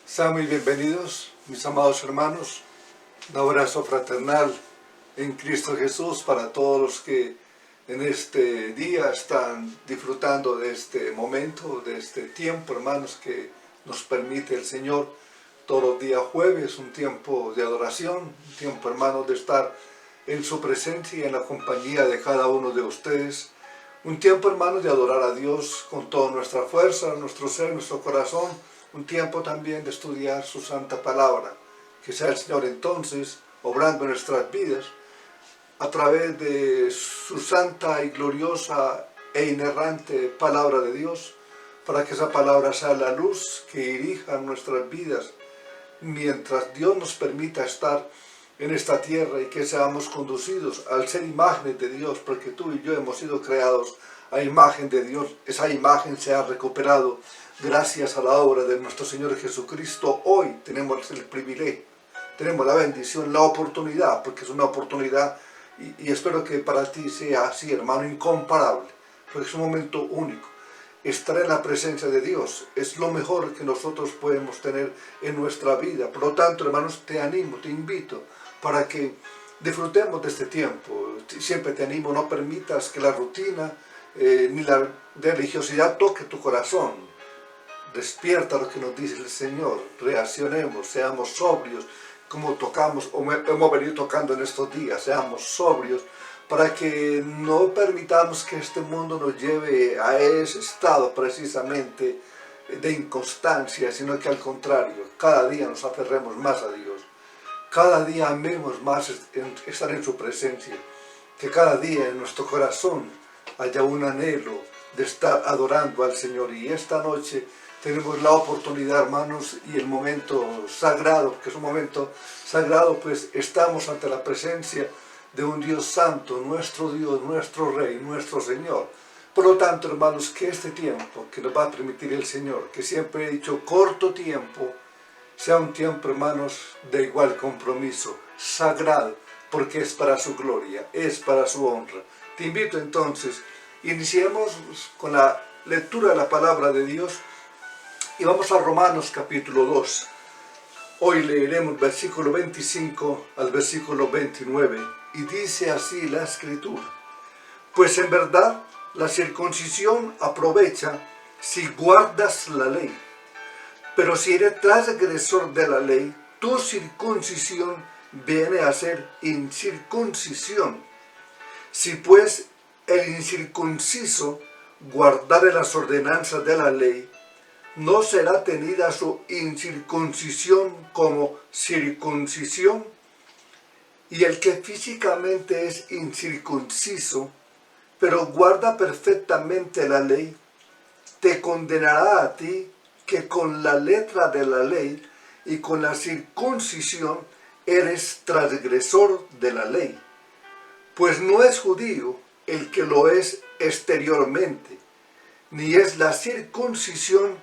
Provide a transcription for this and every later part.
Sean muy bienvenidos, mis amados hermanos. Un abrazo fraternal en Cristo Jesús para todos los que en este día están disfrutando de este momento, de este tiempo, hermanos, que nos permite el Señor. Todos los días jueves, un tiempo de adoración, un tiempo, hermanos, de estar en su presencia y en la compañía de cada uno de ustedes. Un tiempo, hermanos, de adorar a Dios con toda nuestra fuerza, nuestro ser, nuestro corazón. Un tiempo también de estudiar su santa palabra. Que sea el Señor entonces obrando en nuestras vidas a través de su santa y gloriosa e inerrante palabra de Dios, para que esa palabra sea la luz que dirija nuestras vidas mientras Dios nos permita estar en esta tierra y que seamos conducidos al ser imágenes de Dios, porque tú y yo hemos sido creados a imagen de Dios. Esa imagen se ha recuperado gracias a la obra de nuestro Señor Jesucristo. Hoy tenemos el privilegio, tenemos la bendición, la oportunidad, porque es una oportunidad y espero que para ti sea así, hermano, incomparable, porque es un momento único. Estar en la presencia de Dios es lo mejor que nosotros podemos tener en nuestra vida. Por lo tanto, hermanos, te animo, te invito para que disfrutemos de este tiempo. Siempre te animo, no permitas que la rutina ni la religiosidad toque tu corazón. Despierta lo que nos dice el Señor, reaccionemos, seamos sobrios, como tocamos o hemos venido tocando en estos días, seamos sobrios, para que no permitamos que este mundo nos lleve a ese estado precisamente de inconstancia, sino que al contrario, cada día nos aferremos más a Dios, cada día amemos más estar en su presencia, que cada día en nuestro corazón haya un anhelo de estar adorando al Señor. Y esta noche tenemos la oportunidad, hermanos, y el momento sagrado, porque es un momento sagrado, pues estamos ante la presencia de un Dios santo, nuestro Dios, nuestro Rey, nuestro Señor. Por lo tanto, hermanos, que este tiempo que nos va a permitir el Señor, que siempre he dicho corto tiempo, sea un tiempo, hermanos, de igual compromiso, sagrado, porque es para su gloria, es para su honra. Te invito entonces, iniciemos con la lectura de la palabra de Dios y vamos a Romanos capítulo 2. Hoy leeremos versículo 25 al versículo 29 y dice así la Escritura: pues en verdad la circuncisión aprovecha si guardas la ley, pero si eres transgresor de la ley, tu circuncisión viene a ser incircuncisión. Si pues el incircunciso guardare las ordenanzas de la ley, ¿no será tenida su incircuncisión como circuncisión? Y el que físicamente es incircunciso, pero guarda perfectamente la ley, te condenará a ti, que con la letra de la ley y con la circuncisión eres transgresor de la ley. Pues no es judío el que lo es exteriormente, ni es la circuncisión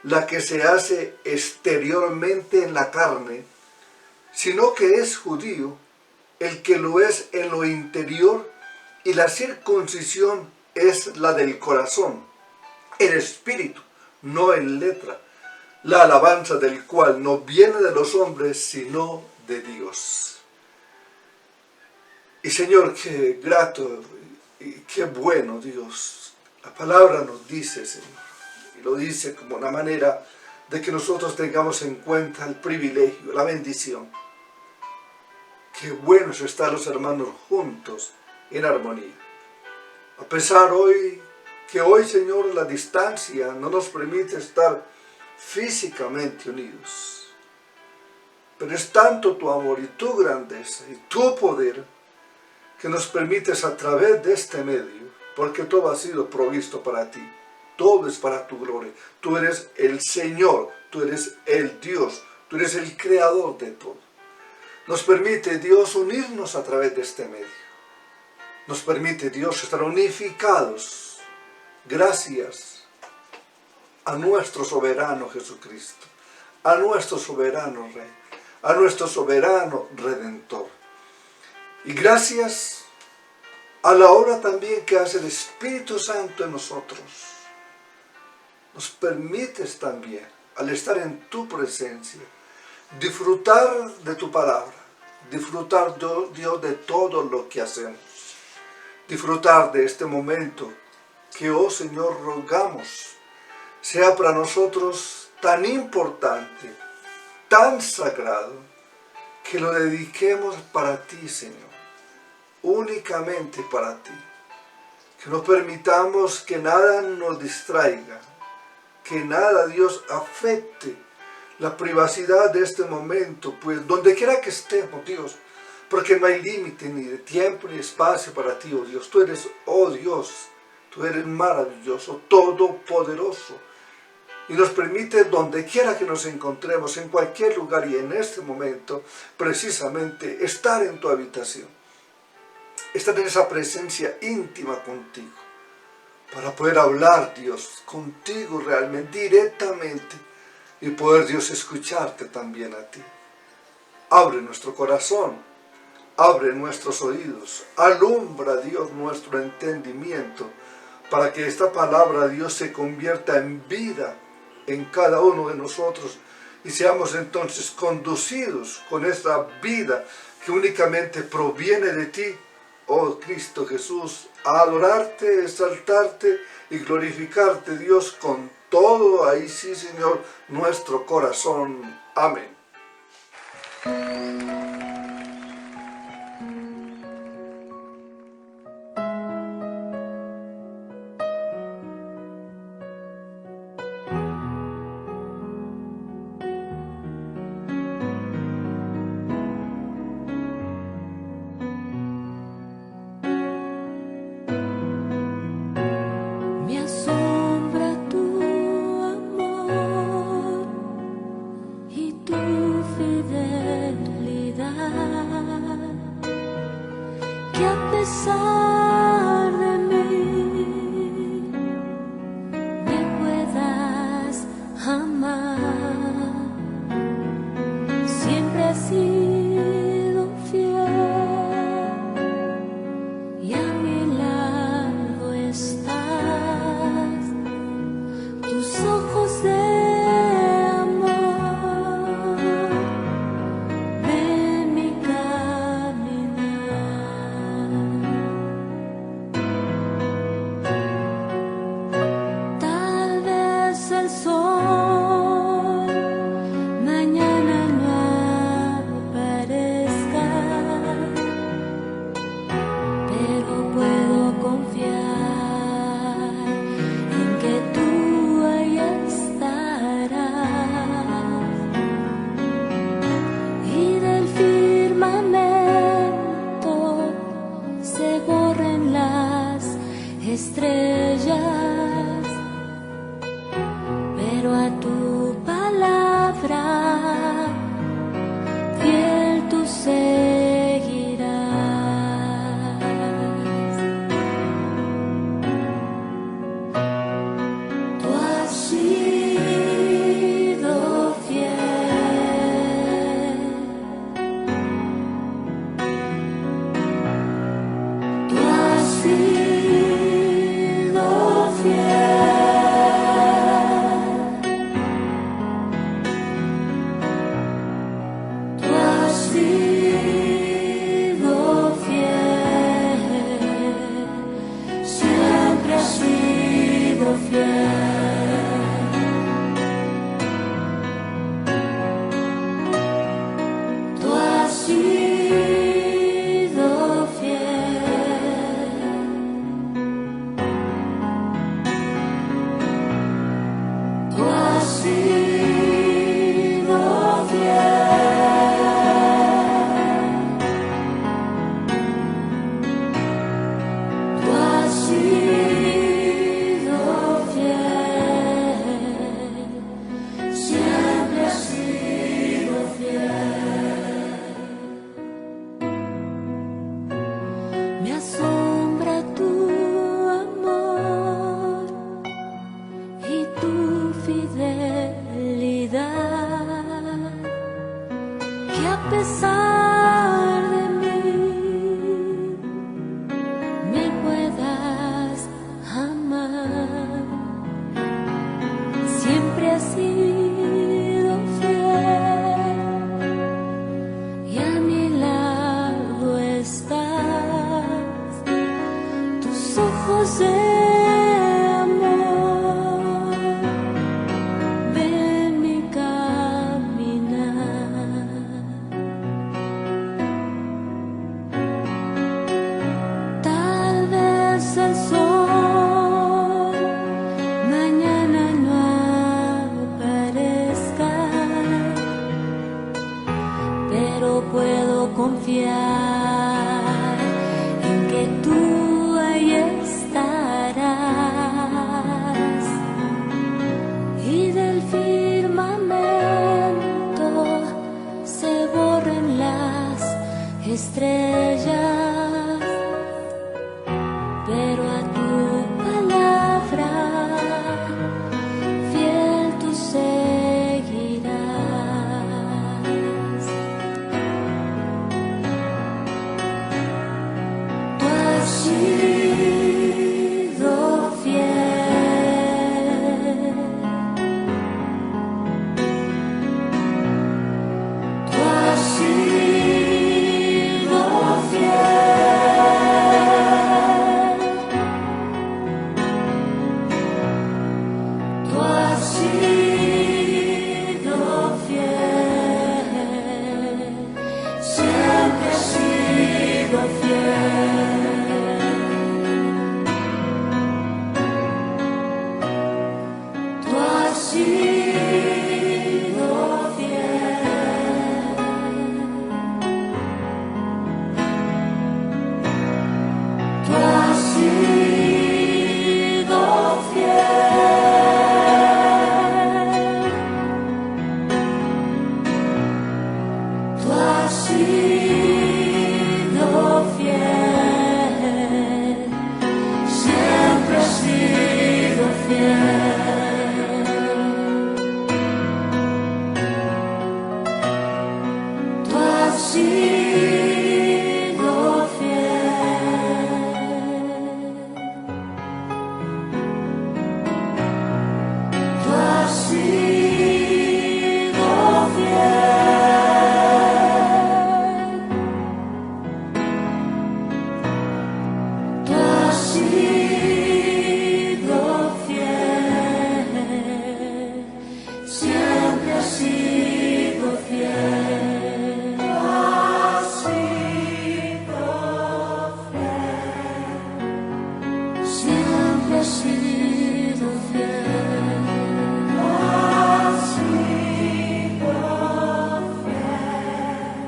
la que se hace exteriormente en la carne, sino que es judío el que lo es en lo interior, y la circuncisión es la del corazón, el espíritu, no en letra, la alabanza del cual no viene de los hombres, sino de Dios. Y Señor, qué grato y qué bueno, Dios. La palabra nos dice, Señor, y lo dice como una manera de que nosotros tengamos en cuenta el privilegio, la bendición. Qué bueno es estar los hermanos juntos en armonía. A pesar que hoy, Señor, la distancia no nos permite estar físicamente unidos. Pero es tanto tu amor y tu grandeza y tu poder que nos permites a través de este medio, porque todo ha sido provisto para ti. Todo es para tu gloria. Tú eres el Señor, tú eres el Dios, tú eres el creador de todo. Nos permite, Dios, unirnos a través de este medio. Nos permite, Dios, estar unificados gracias a nuestro soberano Jesucristo, a nuestro soberano Rey, a nuestro soberano Redentor. Y gracias a la obra también que hace el Espíritu Santo en nosotros, nos permites también al estar en tu presencia, disfrutar de tu palabra, disfrutar, Dios, de todo lo que hacemos, disfrutar de este momento que, oh Señor, rogamos, sea para nosotros tan importante, tan sagrado, que lo dediquemos para ti, Señor, únicamente para ti. Que no permitamos que nada nos distraiga, que nada, Dios, afecte la privacidad de este momento, pues donde quiera que estemos, Dios, porque no hay límite ni de tiempo ni espacio para ti, oh Dios. Tú eres, oh Dios, tú eres maravilloso, todopoderoso, y nos permite donde quiera que nos encontremos, en cualquier lugar y en este momento, precisamente estar en tu habitación, estar en esa presencia íntima contigo, para poder hablar, Dios, contigo realmente, directamente, y poder, Dios, escucharte también a ti. Abre nuestro corazón, abre nuestros oídos, alumbra, Dios, nuestro entendimiento, para que esta palabra, Dios, se convierta en vida en cada uno de nosotros, y seamos entonces conducidos con esta vida que únicamente proviene de ti, oh Cristo Jesús, a adorarte, exaltarte y glorificarte, Dios, con todo, ahí sí, Señor, nuestro corazón. Amén. Que a pesar de mí me puedas amar, siempre has sido fiel y a mi lado estás, tus ojos de estrellas, pero a tu palabra fiel tú seguirás. Tú has sido fiel, tú has sido me asombra tu amor y tu fidelidad, que a pesar de mí me puedas amar, siempre así. confiar en que tú ahí estarás y del firmamento se borren las estrellas, pero a tu palabra fiel tú seguirás. Tú has sido fiel, tú has sido fiel, tú has sido fiel, siempre has sido fiel. Tú has sido fiel, tú has sido fiel, tú has sido fiel, siempre has sido fiel. Tú has sido fiel, tú has sido fiel, tú has sido fiel, siempre has sido fiel. Tú has sido fiel, siempre has sido fiel. Tú has sido fiel,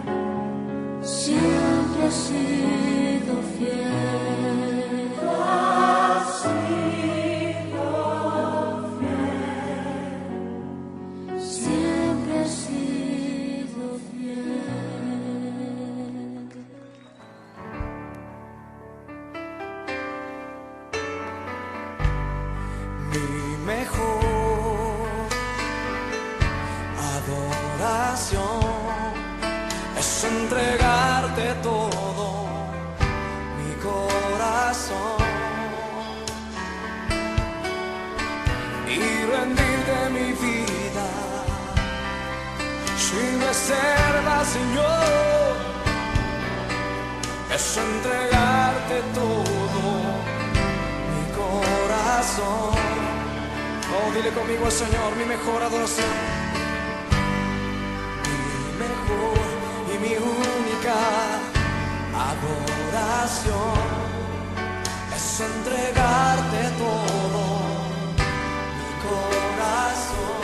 siempre has sido fiel. Tú has sido fiel, siempre has sido fiel. Mi mejor adoración es entregarte todo mi corazón y rendirte mi vida sin reserva, Señor. Es entregarte todo mi corazón. Oh, dile conmigo al Señor, mi mejor adoración, mi mejor y mi única adoración es entregarte todo mi corazón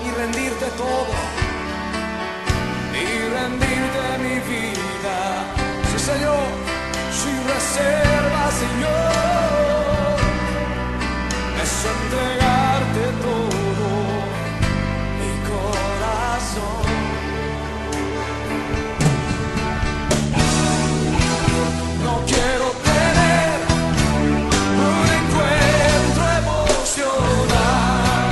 y rendirte todo y rendirte mi vida, sí Señor, sin reserva, Señor, es entregarte todo mi corazón. No quiero tener un encuentro emocional,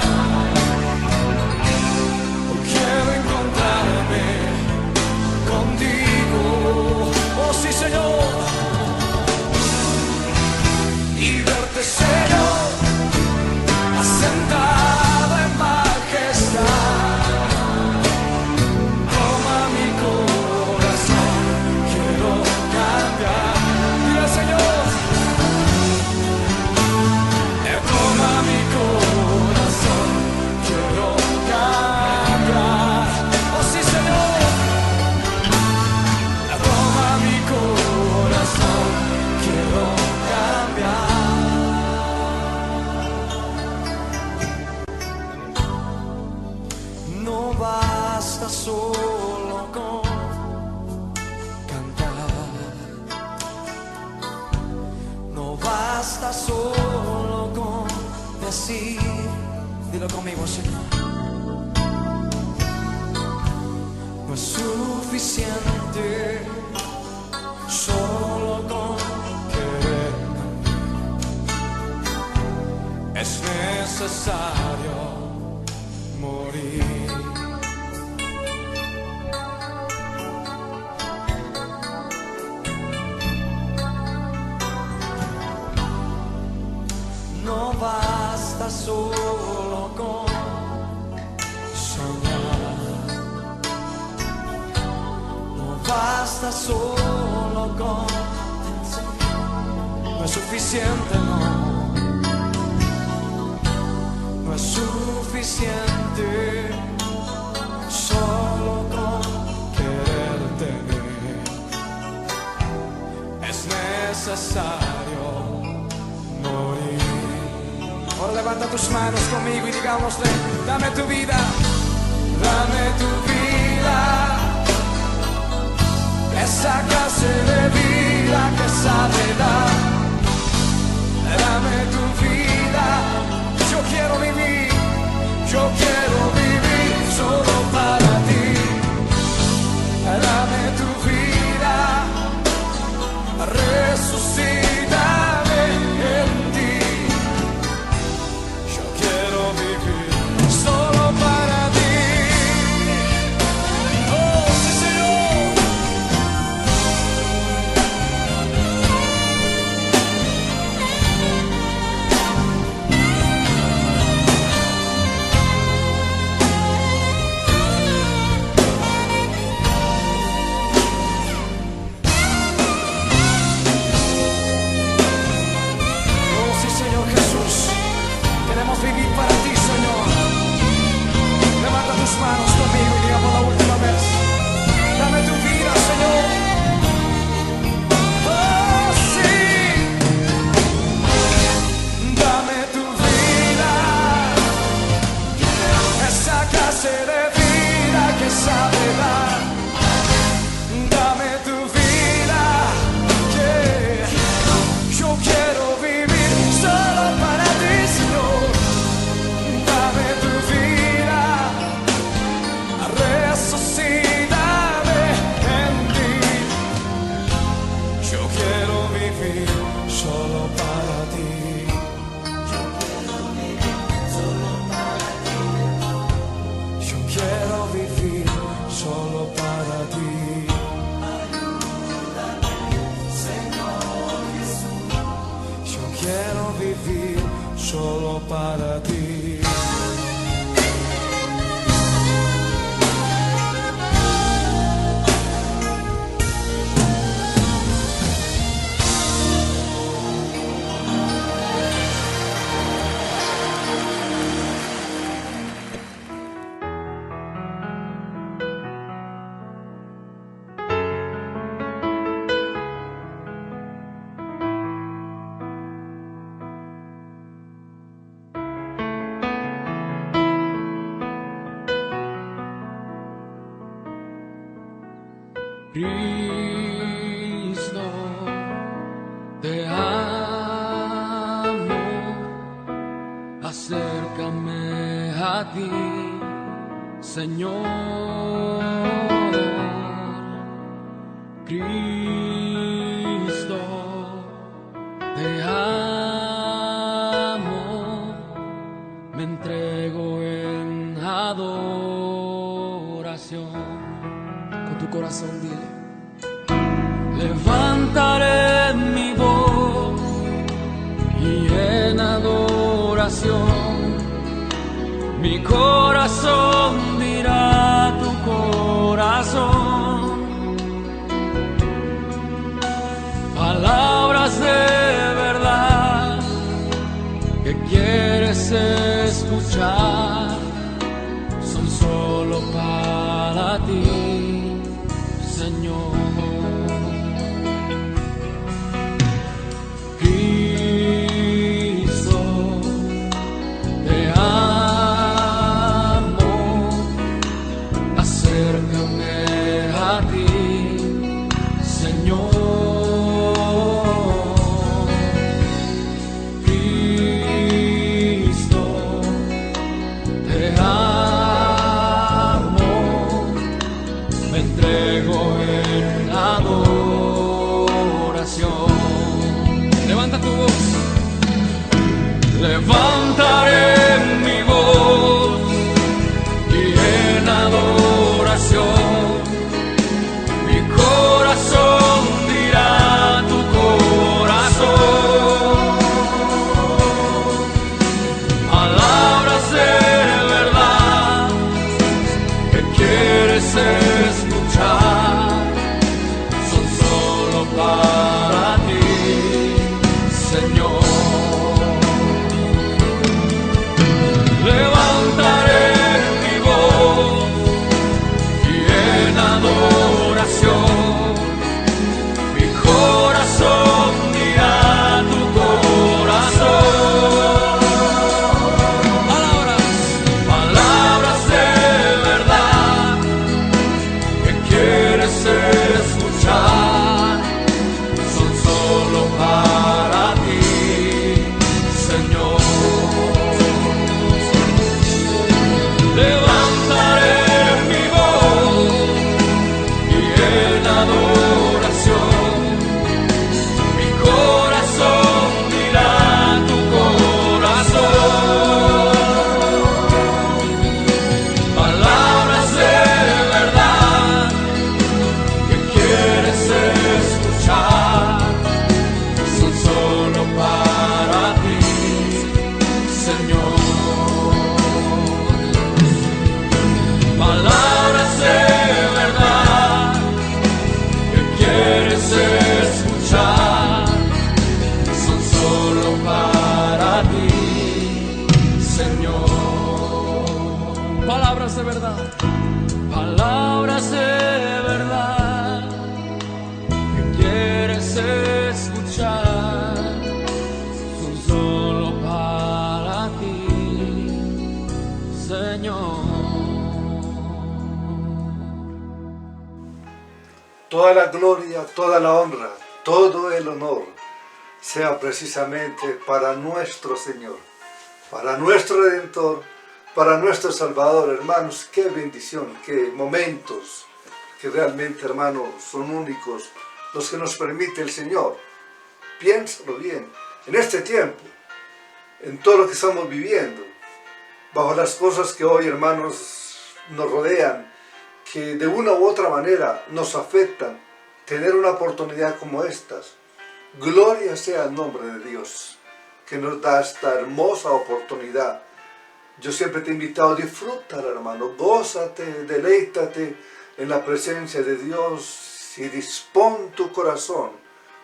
quiero encontrarme contigo, oh sí Señor, y verte Señor asentado en majestad. Toma mi corazón, quiero cambiar. Dile Señor, toma mi corazón, quiero cambiar. Oh sí Señor, toma mi corazón, quiero cambiar. No basta solo con decir, dilo conmigo, Señor. No es suficiente solo con querer, es necesario morir. No basta solo con soñar, no basta solo con no es suficiente, no es suficiente solo con quererte, es necesario morir. Ahora levanta tus manos conmigo y digámosle: dame tu vida, esa clase de vida que sabe dar. Dame tu vida, yo quiero vivir solo para ti. Dame tu vida, resucítame en ti. Yo quiero vivir solo para ti. Oh, sí, Señor. Vivir para ti, Señor. Levanta tus manos conmigo y diga por la última vez: dame tu vida, Señor. Oh, sí. Dame tu vida, esa clase de vida que sabe dar. Dame tu vida, yeah. Yo quiero vivir solo para ti, Señor. Resucítame en ti. Yo quiero vivir solo para ti. Yo quiero vivir solo para ti. Yo quiero vivir solo para ti. Ayúdame, Señor Jesús. Yo quiero vivir solo para ti. Cristo, te amo, acércame a ti, Señor. Cristo, te amo, me entrego en adoración. Con tu corazón dile: levantaré mi voz y en adoración mi corazón dirá a tu corazón palabras de verdad que quieres escuchar, son solo para ti, Señor. Cristo, te amo, acércame a ti, Señor. Cristo, levantaré mi voz y en adoración mi corazón dirá tu corazón. Palabras de verdad que quieres escuchar son solo para ti, Señor. Palabras de verdad que quieres escuchar son solo para ti, Señor. Palabras de verdad, palabras de verdad que quieres escuchar son solo para ti, Señor. Toda la gloria, toda la honra, todo el honor sea precisamente para nuestro Señor, para nuestro Redentor, para nuestro Salvador. Hermanos, qué bendición, qué momentos que realmente, hermanos, son únicos los que nos permite el Señor. Piénsalo bien, en este tiempo, en todo lo que estamos viviendo, bajo las cosas que hoy, hermanos, nos rodean, que de una u otra manera nos afectan, tener una oportunidad como estas. Gloria sea el nombre de Dios, que nos da esta hermosa oportunidad. Yo siempre te he invitado a disfrutar, hermano, gózate, deleítate en la presencia de Dios y dispón tu corazón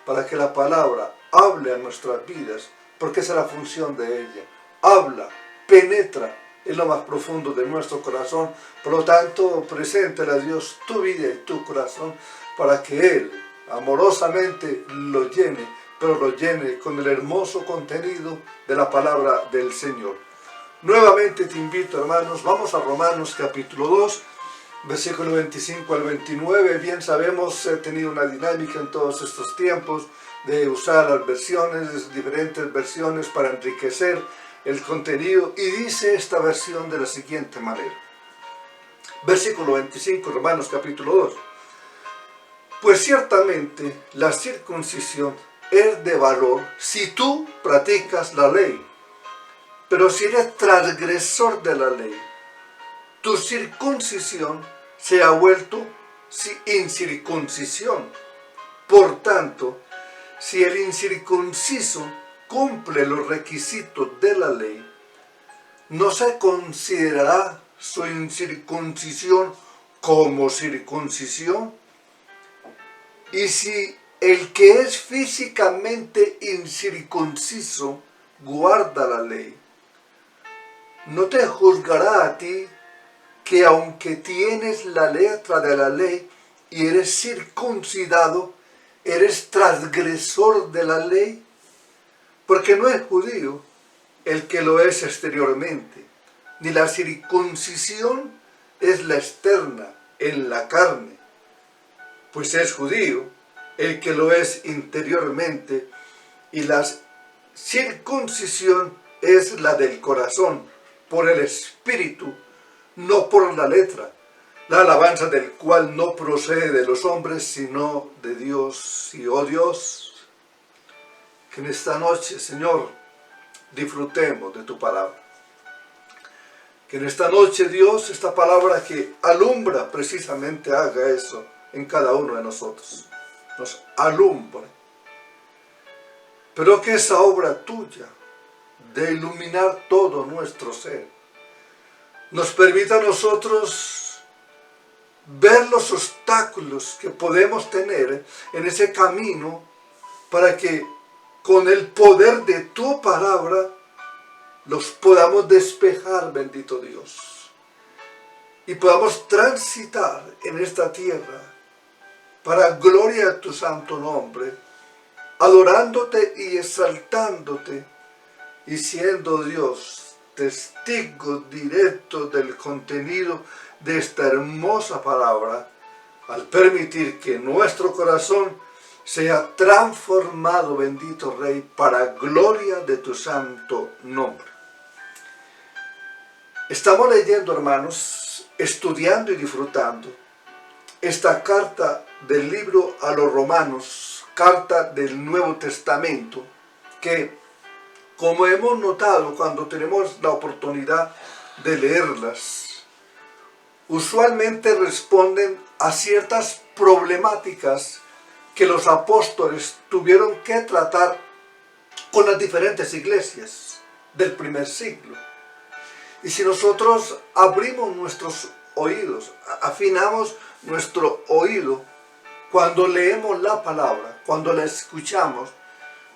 para que la palabra hable a nuestras vidas, porque esa es la función de ella. Habla, penetra en lo más profundo de nuestro corazón. Por lo tanto, preséntale a Dios tu vida y tu corazón para que Él amorosamente lo llene, pero lo llene con el hermoso contenido de la palabra del Señor. Nuevamente te invito, hermanos, vamos a Romanos capítulo 2, versículo 25 al 29. Bien sabemos, he tenido una dinámica en todos estos tiempos de usar las versiones, diferentes versiones para enriquecer el contenido, y dice esta versión de la siguiente manera. Versículo 25, Romanos capítulo 2. Pues ciertamente la circuncisión es de valor si tú practicas la ley, pero si eres transgresor de la ley, tu circuncisión se ha vuelto incircuncisión. Por tanto, si el incircunciso cumple los requisitos de la ley, no se considerará su incircuncisión como circuncisión. Y si el que es físicamente incircunciso guarda la ley, no te juzgará a ti, que aunque tienes la letra de la ley y eres circuncidado, eres transgresor de la ley. Porque no es judío el que lo es exteriormente, ni la circuncisión es la externa, en la carne, pues es judío el que lo es interiormente, y la circuncisión es la del corazón, por el espíritu, no por la letra, la alabanza del cual no procede de los hombres, sino de Dios. Y oh Dios, que en esta noche, Señor, disfrutemos de tu palabra. Que en esta noche, Dios, esta palabra que alumbra precisamente haga eso en cada uno de nosotros. Nos alumbre. Pero que esa obra tuya de iluminar todo nuestro ser nos permita a nosotros ver los obstáculos que podemos tener en ese camino, para que con el poder de tu palabra los podamos despejar, bendito Dios, y podamos transitar en esta tierra para gloria a tu santo nombre, adorándote y exaltándote, y siendo Dios testigo directo del contenido de esta hermosa palabra, al permitir que nuestro corazón sea transformado, bendito Rey, para gloria de tu santo nombre. Estamos leyendo, hermanos, estudiando y disfrutando esta carta del libro a los Romanos, carta del Nuevo Testamento, que, como hemos notado cuando tenemos la oportunidad de leerlas, usualmente responden a ciertas problemáticas que los apóstoles tuvieron que tratar con las diferentes iglesias del primer siglo. Y si nosotros abrimos nuestros oídos, afinamos nuestro oído cuando leemos la palabra, cuando la escuchamos,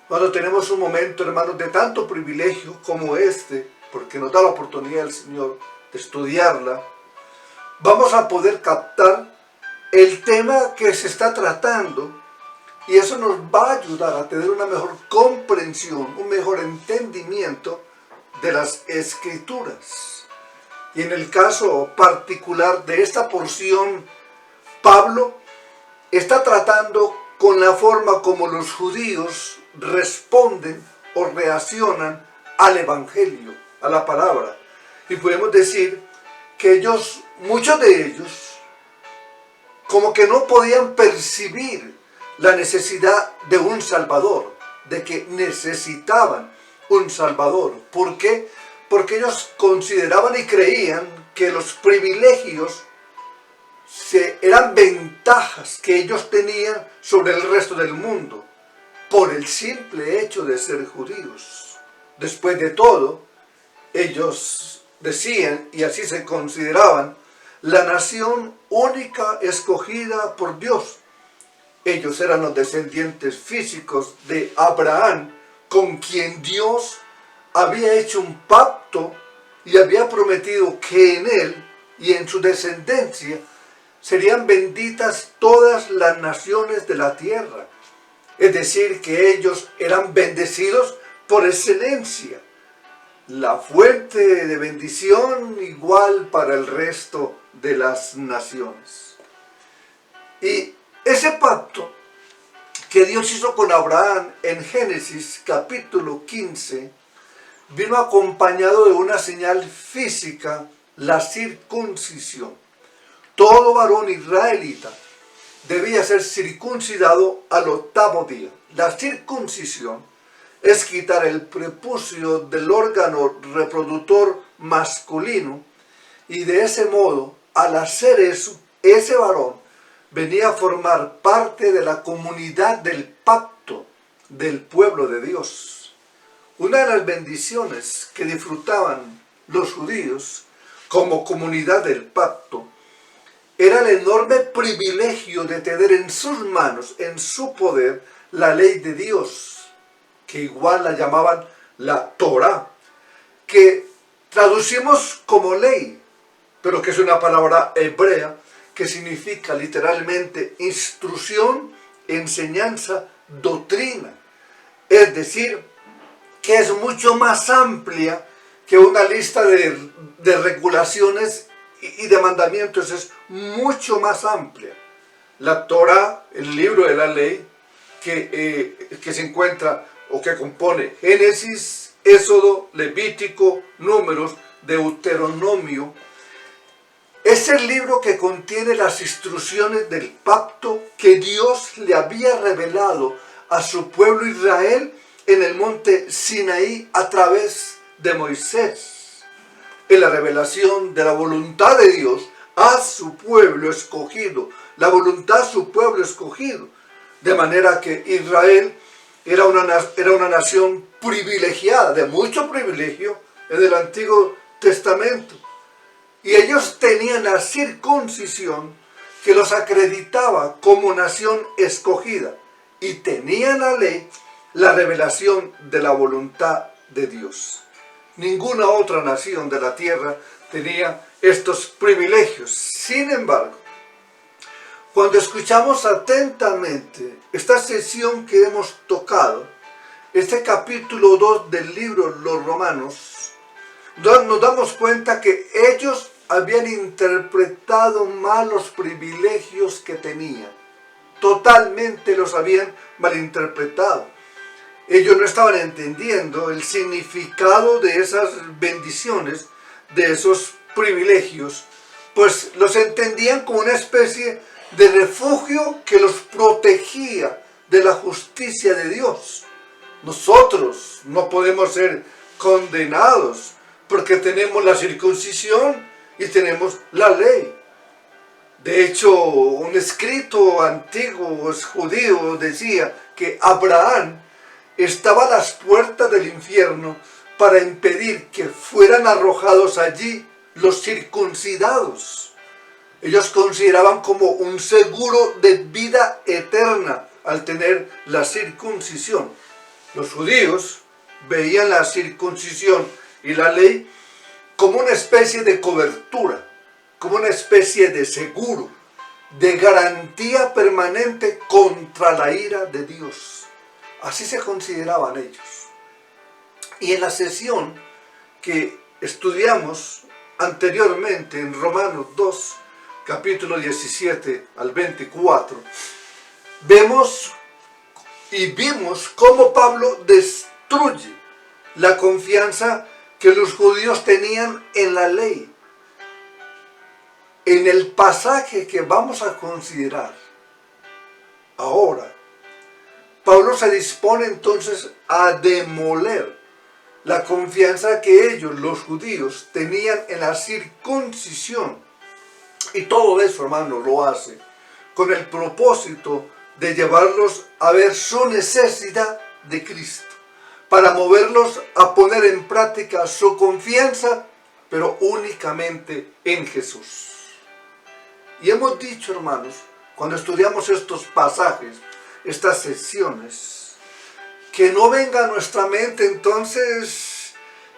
cuando tenemos un momento, hermanos, de tanto privilegio como este, porque nos da la oportunidad el Señor de estudiarla, vamos a poder captar el tema que se está tratando, y eso nos va a ayudar a tener una mejor comprensión, un mejor entendimiento de las Escrituras. Y en el caso particular de esta porción, Pablo está tratando con la forma como los judíos responden o reaccionan al Evangelio, a la palabra. Y podemos decir que ellos, muchos de ellos, como que no podían percibir la necesidad de un Salvador, de que necesitaban un Salvador. ¿Por qué? Porque ellos consideraban y creían que los privilegios eran ventajas que ellos tenían sobre el resto del mundo, por el simple hecho de ser judíos. Después de todo, ellos decían, y así se consideraban, la nación única escogida por Dios. Ellos eran los descendientes físicos de Abraham, con quien Dios había hecho un pacto y había prometido que en él y en su descendencia serían benditas todas las naciones de la tierra. Es decir, que ellos eran bendecidos por excelencia. La fuente de bendición igual para el resto de las naciones. Y ese pacto que Dios hizo con Abraham en Génesis capítulo 15 vino acompañado de una señal física, la circuncisión. Todo varón israelita debía ser circuncidado al 8º día. La circuncisión es quitar el prepucio del órgano reproductor masculino, y de ese modo, al hacer eso, ese varón venía a formar parte de la comunidad del pacto del pueblo de Dios. Una de las bendiciones que disfrutaban los judíos como comunidad del pacto era el enorme privilegio de tener en sus manos, en su poder, la ley de Dios, que igual la llamaban la Torá, que traducimos como ley, pero que es una palabra hebrea que significa literalmente instrucción, enseñanza, doctrina. Es decir, que es mucho más amplia que una lista de regulaciones y de mandamientos, es mucho más amplia. La Torá, el libro de la ley, que se encuentra o que compone Génesis, Éxodo, Levítico, Números, Deuteronomio, es el libro que contiene las instrucciones del pacto que Dios le había revelado a su pueblo Israel en el monte Sinaí a través de Moisés. En la revelación de la voluntad de Dios a su pueblo escogido, la voluntad a su pueblo escogido. De manera que Israel era una nación privilegiada, de mucho privilegio en el Antiguo Testamento. Y ellos tenían la circuncisión que los acreditaba como nación escogida. Y tenían la ley, la revelación de la voluntad de Dios. Ninguna otra nación de la tierra tenía estos privilegios. Sin embargo, cuando escuchamos atentamente esta sesión que hemos tocado, este capítulo 2 del libro Los Romanos, nos damos cuenta que ellos habían interpretado mal los privilegios que tenían. Totalmente los habían malinterpretado. Ellos no estaban entendiendo el significado de esas bendiciones de esos privilegios, pues los entendían como una especie de refugio que los protegía de la justicia de Dios. Nosotros no podemos ser condenados porque tenemos la circuncisión y tenemos la ley. De hecho, un escrito antiguo judío decía que Abraham estaba a las puertas del infierno para impedir que fueran arrojados allí los circuncidados. Ellos consideraban como un seguro de vida eterna al tener la circuncisión. Los judíos veían la circuncisión y la ley como una especie de cobertura, como una especie de seguro, de garantía permanente contra la ira de Dios. Así se consideraban ellos. Y en la sesión que estudiamos anteriormente en Romanos 2, capítulo 17 al 24, vimos cómo Pablo destruye la confianza que los judíos tenían en la ley. En el pasaje que vamos a considerar ahora, Pablo se dispone entonces a demoler la confianza que ellos, los judíos, tenían en la circuncisión. Y todo eso, hermano, lo hace con el propósito de llevarlos a ver su necesidad de Cristo, para moverlos a poner en práctica su confianza, pero únicamente en Jesús. Y hemos dicho, hermanos, cuando estudiamos estos pasajes, estas sesiones, que no venga a nuestra mente entonces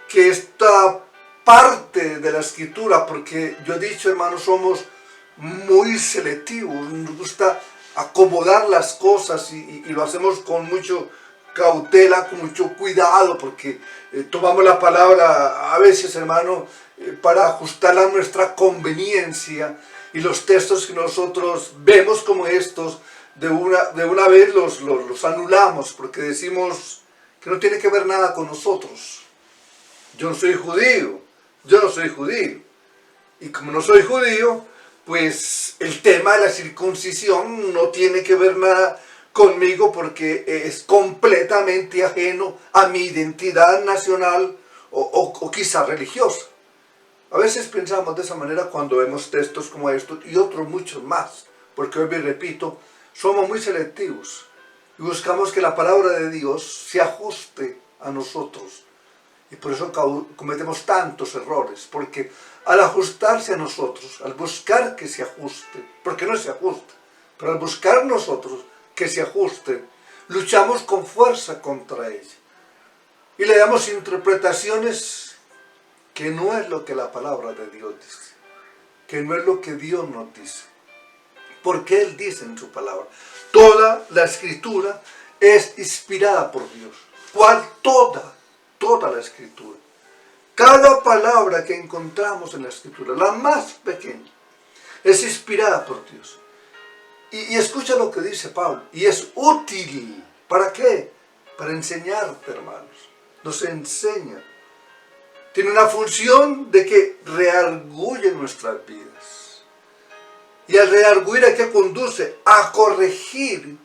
que esta parte de la Escritura, porque yo he dicho, hermanos, somos muy selectivos, nos gusta acomodar las cosas y lo hacemos con mucho cautela, con mucho cuidado, porque tomamos la palabra a veces, hermano, para ajustarla a nuestra conveniencia, y los textos que nosotros vemos como estos, de una vez los anulamos, porque decimos que no tiene que ver nada con nosotros. Yo no soy judío, y como no soy judío, pues el tema de la circuncisión no tiene que ver nada conmigo, porque es completamente ajeno a mi identidad nacional o quizá religiosa. A veces pensamos de esa manera cuando vemos textos como estos y otros muchos más, porque hoy, repito, somos muy selectivos y buscamos que la palabra de Dios se ajuste a nosotros. Y por eso cometemos tantos errores, porque al ajustarse a nosotros, al buscar que se ajuste, porque no se ajusta, pero al buscar nosotros que se ajuste, luchamos con fuerza contra ella. Y le damos interpretaciones que no es lo que la palabra de Dios dice, que no es lo que Dios nos dice. Porque Él dice en su palabra, toda la Escritura es inspirada por Dios. ¿Cuál? Toda la Escritura. Cada palabra que encontramos en la Escritura, la más pequeña, es inspirada por Dios. Y escucha lo que dice Pablo, y es útil. ¿Para qué? Para enseñarte, hermanos. Nos enseña. Tiene una función de que redarguye nuestras vidas. Y al redarguir, ¿a qué conduce? A corregir.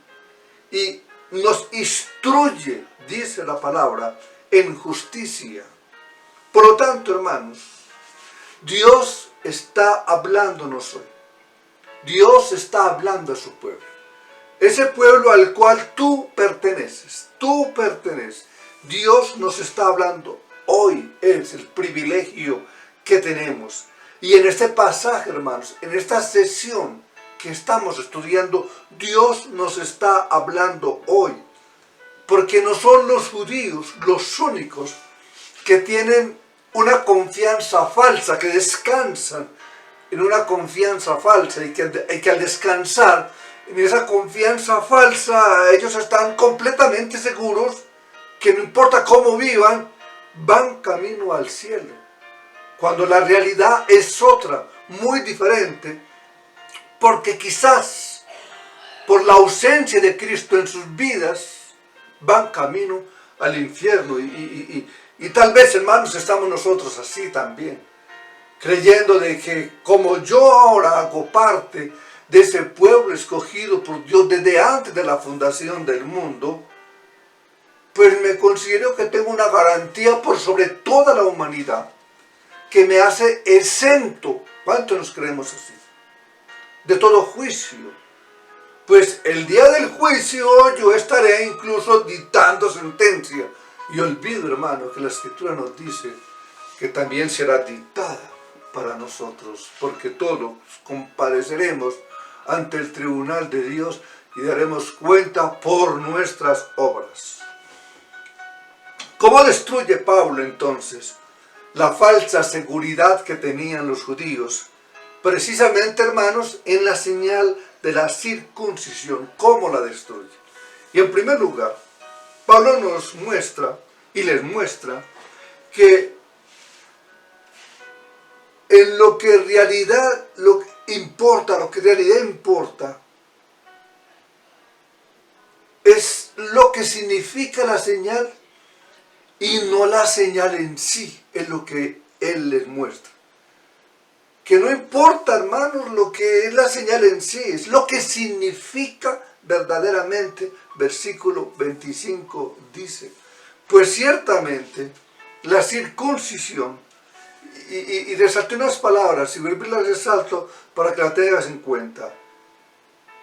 Y nos instruye, dice la palabra, en justicia. Por lo tanto, hermanos, Dios está hablándonos hoy. Dios está hablando a su pueblo. Ese pueblo al cual tú perteneces. Dios nos está hablando. Hoy es el privilegio que tenemos. Y en este pasaje, hermanos, en esta sesión que estamos estudiando, Dios nos está hablando hoy. Porque no son los judíos los únicos que tienen una confianza falsa, que descansan en una confianza falsa y que al descansar en esa confianza falsa, ellos están completamente seguros que no importa cómo vivan, van camino al cielo, cuando la realidad es otra, muy diferente, porque quizás por la ausencia de Cristo en sus vidas, van camino al infierno. Y tal vez, hermanos, estamos nosotros así también. creyendo de que como yo ahora hago parte de ese pueblo escogido por Dios desde antes de la fundación del mundo, pues me considero que tengo una garantía por sobre toda la humanidad, que me hace exento, ¿cuántos nos creemos así?, de todo juicio. Pues el día del juicio yo estaré incluso dictando sentencia. Y olvido, hermano, que la Escritura nos dice que también será dictada para nosotros, porque todos compareceremos ante el tribunal de Dios y daremos cuenta por nuestras obras. ¿Cómo destruye Pablo entonces la falsa seguridad que tenían los judíos? Precisamente, hermanos, en la señal de la circuncisión. ¿Cómo la destruye? Y en primer lugar, Pablo nos muestra y les muestra que en lo que en realidad importa, es lo que significa la señal y no la señal en sí, es lo que él les muestra. Que no importa, hermanos, lo que es la señal en sí, es lo que significa verdaderamente. Versículo 25 dice, pues ciertamente la circuncisión, y resalté unas palabras, y las resalto para que las tengas en cuenta,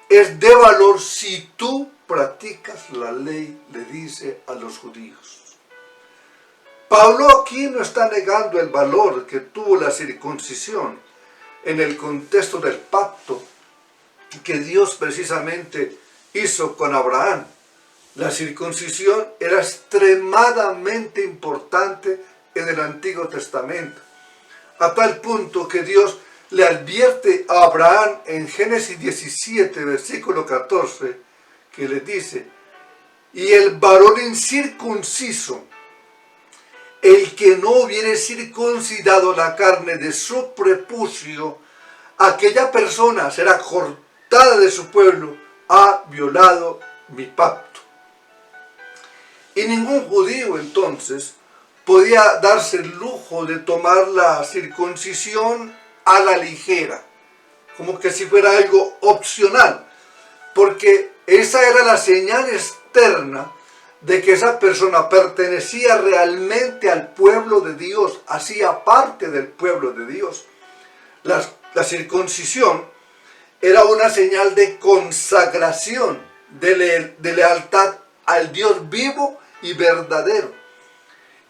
es de valor si tú practicas la ley, le dice a los judíos. Pablo aquí no está negando el valor que tuvo la circuncisión en el contexto del pacto que Dios precisamente hizo con Abraham. La circuncisión era extremadamente importante en el Antiguo Testamento, a tal punto que Dios le advierte a Abraham en Génesis 17, versículo 14, que le dice, y el varón incircunciso, el que no hubiere circuncidado la carne de su prepucio, aquella persona será cortada de su pueblo, ha violado mi pacto. Y ningún judío entonces podía darse el lujo de tomar la circuncisión a la ligera, como que si fuera algo opcional, porque esa era la señal externa de que esa persona pertenecía realmente al pueblo de Dios, hacía parte del pueblo de Dios. La circuncisión era una señal de consagración, de lealtad al Dios vivo y verdadero.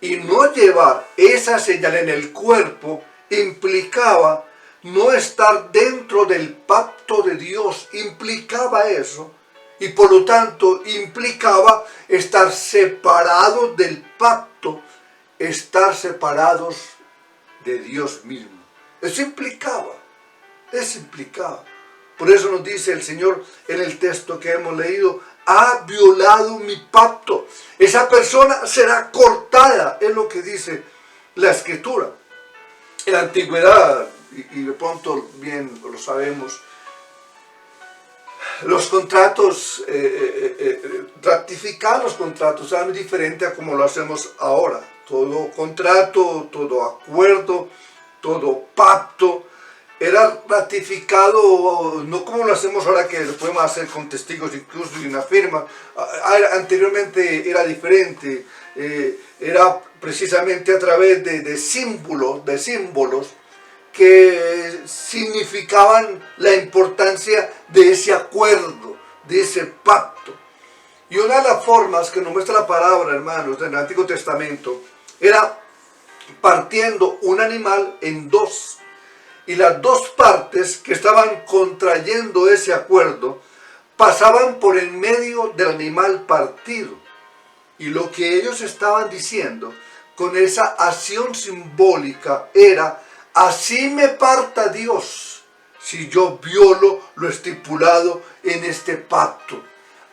Y no llevar esa señal en el cuerpo implicaba no estar dentro del pacto de Dios, implicaba eso. Y por lo tanto implicaba estar separados del pacto, estar separados de Dios mismo. Eso implicaba. Por eso nos dice el Señor en el texto que hemos leído, ha violado mi pacto. Esa persona será cortada, es lo que dice la Escritura. En la antigüedad, y de pronto bien lo sabemos, los contratos, ratificar los contratos era muy diferente a como lo hacemos ahora. Todo contrato, todo acuerdo, todo pacto era ratificado, no como lo hacemos ahora que lo podemos hacer con testigos incluso y una firma. Anteriormente era diferente, era precisamente a través de símbolos que significaban la importancia de ese acuerdo, de ese pacto. Y una de las formas que nos muestra la palabra, hermanos, del Antiguo Testamento, era partiendo un animal en dos. Y las dos partes que estaban contrayendo ese acuerdo pasaban por el medio del animal partido. Y lo que ellos estaban diciendo con esa acción simbólica era: así me parta Dios si yo violo lo estipulado en este pacto.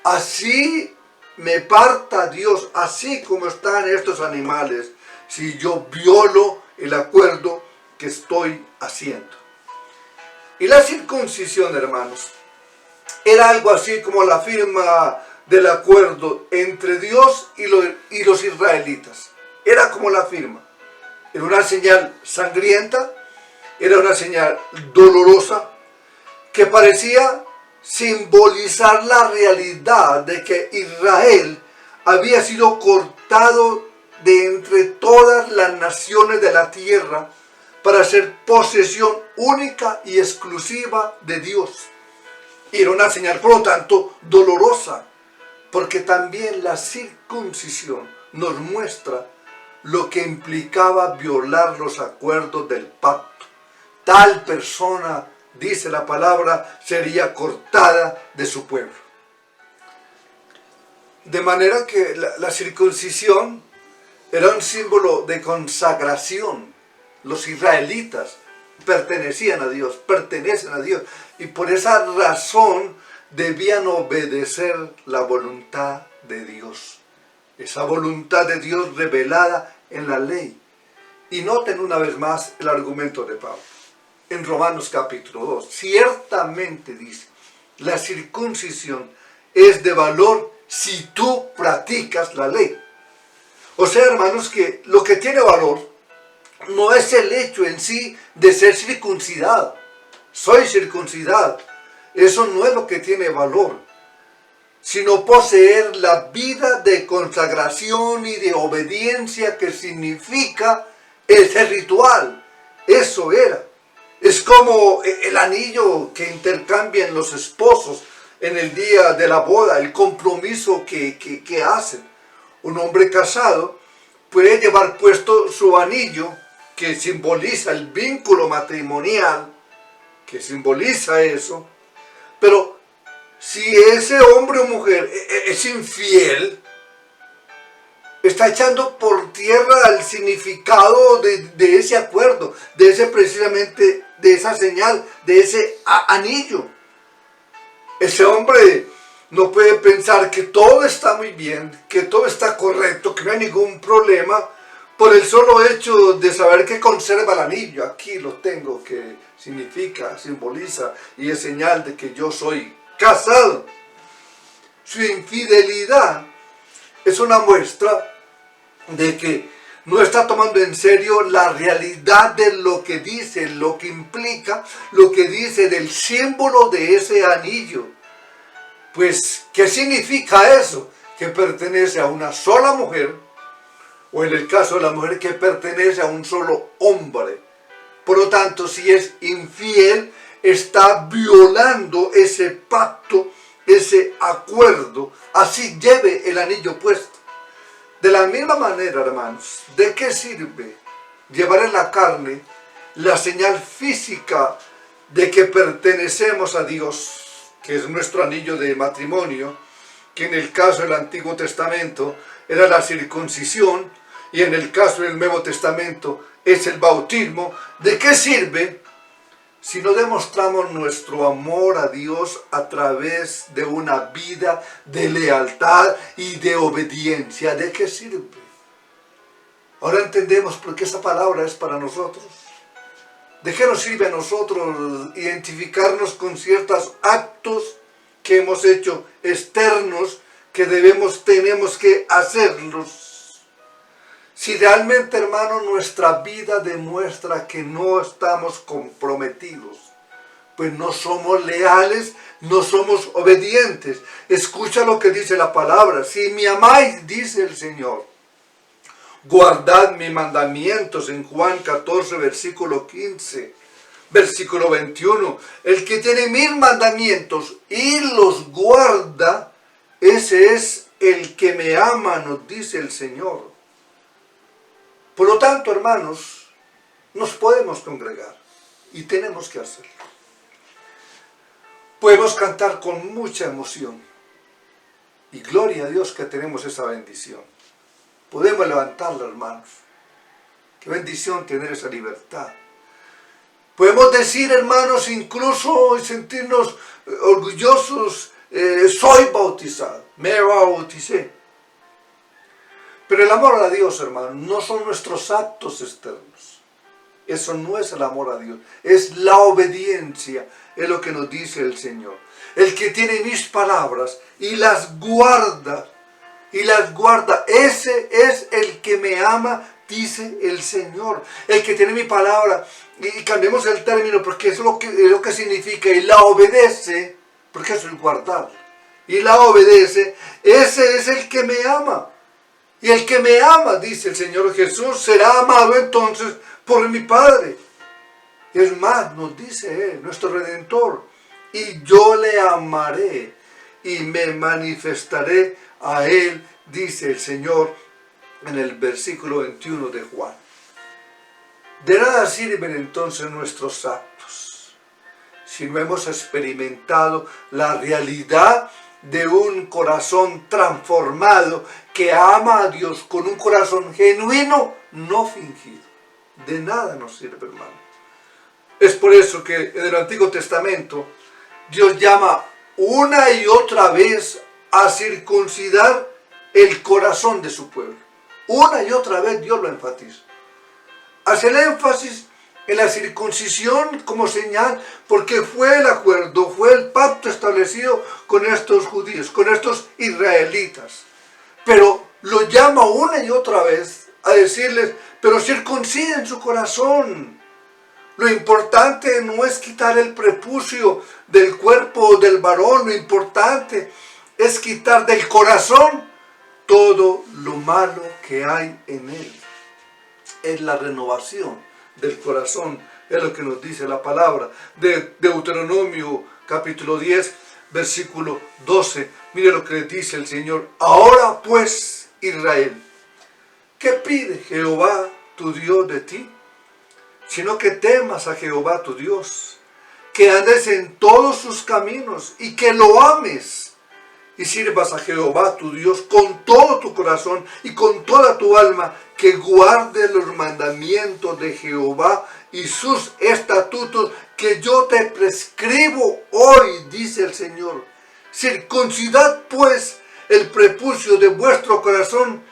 Así me parta Dios, así como están estos animales, si yo violo el acuerdo que estoy haciendo. Y la circuncisión, hermanos, era algo así como la firma del acuerdo entre Dios y los israelitas. Era como la firma. Era una señal sangrienta, era una señal dolorosa que parecía simbolizar la realidad de que Israel había sido cortado de entre todas las naciones de la tierra para ser posesión única y exclusiva de Dios. Y era una señal, por lo tanto, dolorosa, porque también la circuncisión nos muestra lo que implicaba violar los acuerdos del pacto. Tal persona, dice la palabra, sería cortada de su pueblo. De manera que la circuncisión era un símbolo de consagración. Los israelitas pertenecían a Dios, pertenecen a Dios, y por esa razón debían obedecer la voluntad de Dios. Esa voluntad de Dios revelada en la ley. Y noten una vez más el argumento de Pablo. En Romanos capítulo 2, ciertamente dice, la circuncisión es de valor si tú practicas la ley. O sea, hermanos, que lo que tiene valor no es el hecho en sí de ser circuncidado. Soy circuncidado. Eso no es lo que tiene valor, sino poseer la vida de consagración y de obediencia que significa ese ritual. Eso era. Es como el anillo que intercambian los esposos en el día de la boda, el compromiso que hacen. Un hombre casado puede llevar puesto su anillo, que simboliza el vínculo matrimonial, que simboliza eso, pero si ese hombre o mujer es infiel, está echando por tierra el significado de ese acuerdo, de ese precisamente, de esa señal, de ese anillo. Ese hombre no puede pensar que todo está muy bien, que todo está correcto, que no hay ningún problema, por el solo hecho de saber que conserva el anillo. Aquí lo tengo, que significa, simboliza y es señal de que yo soy casado. Su infidelidad es una muestra de que no está tomando en serio la realidad de lo que dice, lo que implica, lo que dice del símbolo de ese anillo. Pues, ¿qué significa eso? Que pertenece a una sola mujer, o en el caso de la mujer que pertenece a un solo hombre. Por lo tanto, si es infiel, está violando ese pacto, ese acuerdo, así lleve el anillo puesto. De la misma manera, hermanos, ¿de qué sirve llevar en la carne la señal física de que pertenecemos a Dios, que es nuestro anillo de matrimonio, que en el caso del Antiguo Testamento era la circuncisión, y en el caso del Nuevo Testamento es el bautismo? ¿De qué sirve si no demostramos nuestro amor a Dios a través de una vida de lealtad y de obediencia? ¿De qué sirve? Ahora entendemos por qué esa palabra es para nosotros. ¿De qué nos sirve a nosotros identificarnos con ciertos actos que hemos hecho externos, que tenemos que hacerlos? Si realmente, hermano, nuestra vida demuestra que no estamos comprometidos, pues no somos leales, no somos obedientes. Escucha lo que dice la palabra. Si me amáis, dice el Señor, guardad mis mandamientos, en Juan 14, versículo 15, versículo 21. El que tiene mis mandamientos y los guarda, ese es el que me ama, nos dice el Señor. Por lo tanto, hermanos, nos podemos congregar y tenemos que hacerlo. Podemos cantar con mucha emoción y gloria a Dios que tenemos esa bendición. Podemos levantarla, hermanos. Qué bendición tener esa libertad. Podemos decir, hermanos, incluso y sentirnos orgullosos, soy bautizado, me bauticé. Pero el amor a Dios, hermano, no son nuestros actos externos. Eso no es el amor a Dios. Es la obediencia, es lo que nos dice el Señor. El que tiene mis palabras y las guarda, ese es el que me ama, dice el Señor. El que tiene mi palabra y cambiemos el término porque es lo que significa, y la obedece, porque eso es guardar, y la obedece, ese es el que me ama. Y el que me ama, dice el Señor Jesús, será amado entonces por mi Padre. Es más, nos dice Él, nuestro Redentor, y yo le amaré y me manifestaré a Él, dice el Señor en el versículo 21 de Juan. De nada sirven entonces nuestros actos si no hemos experimentado la realidad de un corazón transformado que ama a Dios con un corazón genuino, no fingido. De nada nos sirve, hermano. Es por eso que en el Antiguo Testamento Dios llama una y otra vez a circuncidar el corazón de su pueblo. Una y otra vez Dios lo enfatiza. Hace el énfasis en la circuncisión como señal, porque fue el acuerdo, fue el pacto establecido con estos judíos, con estos israelitas. Pero lo llama una y otra vez a decirles, pero circunciden su corazón. Lo importante no es quitar el prepucio del cuerpo del varón, lo importante es quitar del corazón todo lo malo que hay en él. Es la renovación del corazón, es lo que nos dice la palabra de Deuteronomio capítulo 10, versículo 12. Mire lo que le dice el Señor. Ahora pues, Israel, ¿qué pide Jehová tu Dios de ti? Sino que temas a Jehová tu Dios, que andes en todos sus caminos y que lo ames y sirvas a Jehová tu Dios con todo tu corazón y con toda tu alma, que guardes los mandamientos de Jehová y sus estatutos que yo te prescribo hoy, dice el Señor. Circuncidad pues el prepucio de vuestro corazón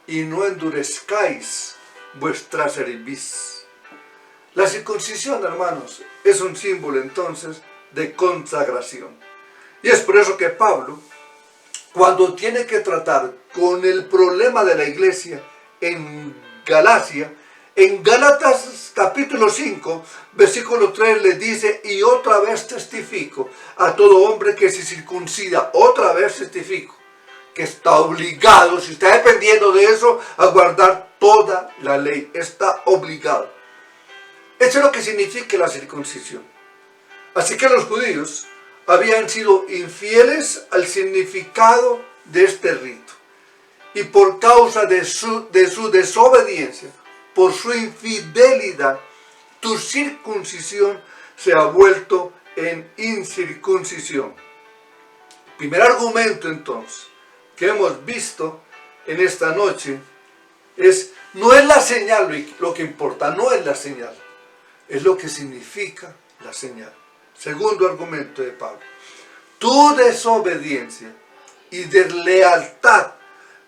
y no endurezcáis vuestra cerviz. La circuncisión, hermanos, es un símbolo entonces de consagración. Y es por eso que Pablo, cuando tiene que tratar con el problema de la iglesia en Galacia, en Gálatas capítulo 5, versículo 3 le dice, y otra vez testifico a todo hombre que se circuncida, otra vez testifico, que está obligado, si está dependiendo de eso, a guardar toda la ley, está obligado. Eso es lo que significa la circuncisión. Así que los judíos habían sido infieles al significado de este rito. Y por causa de su desobediencia, por su infidelidad, tu circuncisión se ha vuelto en incircuncisión. Primer argumento entonces que hemos visto en esta noche no es la señal lo que importa, no es la señal. Es lo que significa la señal. Segundo argumento de Pablo. Tu desobediencia y deslealtad